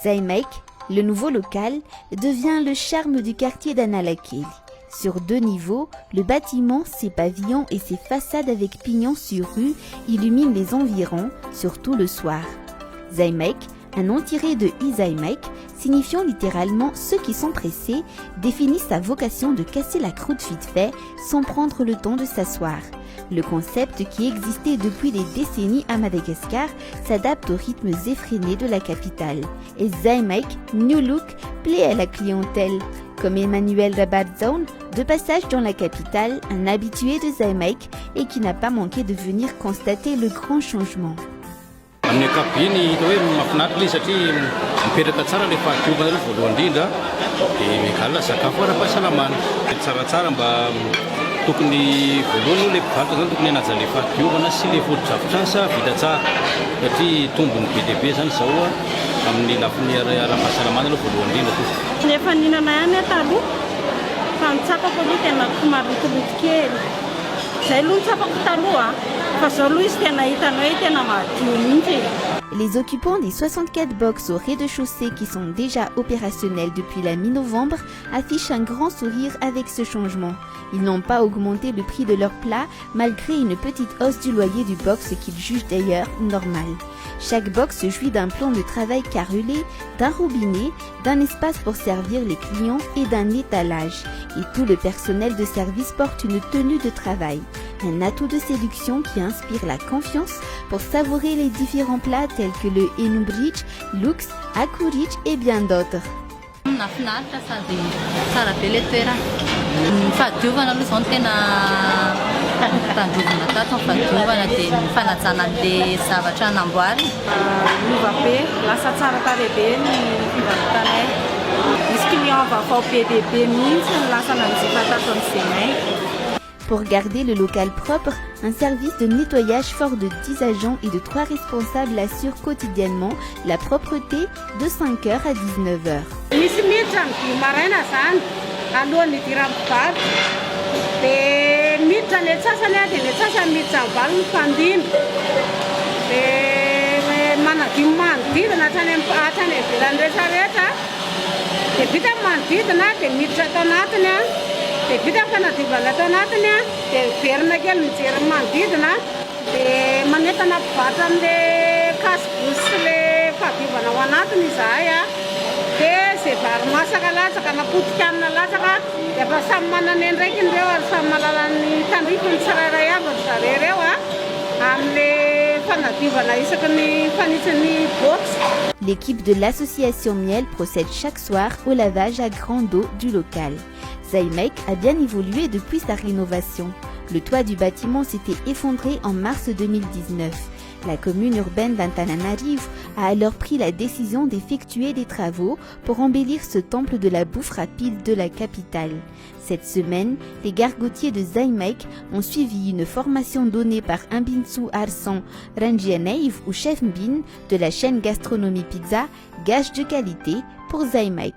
Zaimek, le nouveau local, devient le charme du quartier d'Analakeli. Sur 2 niveaux, le bâtiment, ses pavillons et ses façades avec pignons sur rue illuminent les environs, surtout le soir. Zaimek, un nom tiré de Izaimek, signifiant littéralement ceux qui sont pressés, définit sa vocation de casser la croûte vite fait sans prendre le temps de s'asseoir. Le concept qui existait depuis des décennies à Madagascar s'adapte aux rythmes effrénés de la capitale. Et Zaimek, New Look, plaît à la clientèle. Comme Emmanuel Rabadzone, de passage dans la capitale, un habitué de Zaimek et qui n'a pas manqué de venir constater le grand changement. Amin'ny ankapobeny hita hoe mahafinaritra ilay satria mipetraka tsara ilay fahadiovana aloha voalohany indrindra dia migalina sakafo ara-pahasalamana. Tsaratsara mba tokony voalohany ilay mpivarotra zany tokony hanaja ilay fahadiovana sy ilay foto-drafitrasa vita tsara satria tombony be dia be zany izao amin'ny lafiny ara-pahasalamana aloha voalohany indrindra. Nefa nihinana ihany taloha fa ny tsapako aloha tena marotoloto kely. Izay aloha ny tsapako taloha fa izao aloha izy tena hitanao hoe tena madio mihitsy. Les occupants des 64 box au rez-de-chaussée qui sont déjà opérationnels depuis la mi-novembre affichent un grand sourire avec ce changement. Ils n'ont pas augmenté le prix de leurs plats malgré une petite hausse du loyer du box qu'ils jugent d'ailleurs normal. Chaque box jouit d'un plan de travail carrelé, d'un robinet, d'un espace pour servir les clients et d'un étalage. Et tout le personnel de service porte une tenue de travail. Un atout de séduction qui inspire la confiance pour savourer les différents plats tels que le Enubridge, Lux, Akuridge et bien d'autres. Nafinaritra sady tsara be ilay toerana. Ny fahadiovana aloha izao no tena tandrovana tato ny fahadiovana dia ny fanajana an'ilay zavatra namboarina. Miova be, lasa tsara tarehy be ny fivarotanay. Misy client vaovao be dia be mihitsy ny lasa nanjifa tato ny Zaimek. Pour garder le local propre, un service de nettoyage fort de 10 agents et de 3 responsables assure quotidiennement la propreté de 5h à 19h. Misy miditra ny maraina zany alohan'ny hidiram-pivarotra dia miditra ny atsasany dia ny atsasany miditra valo ny fandina dia manadio manodidina hatrany ivelany rehetrarehetra dia vita manodidina dia miditra atao anatiny dia vita fanadiovana atao anatiny dia verina kely mijery manodidina dia manentana mpivarotra amin'ilay kasibosy sy ilay fahadiovana ao anatiny izahay dia izay vary masaka latsaka na potikanina latsaka dia fa samy manana ndraiky ireo ary samy malala ny tandrifiny tsirairay avy ry zareo ireo amin'ilay fanadiovana isaky ny fanitsin'ny box. L'équipe de l'association Miel procède chaque soir au lavage à grande eau du local. Zaimek a bien évolué depuis sa rénovation. Le toit du bâtiment s'était effondré en mars 2019. La commune urbaine d'Antananarivo a alors pris la décision d'effectuer des travaux pour embellir ce temple de la bouffe rapide de la capitale. Cette semaine, les gargotiers de Zaimek ont suivi une formation donnée par Mbinsu Arsan Rangianeiv ou chef Mbin de la chaîne Gastronomie Pizza, gage de qualité pour Zaimek.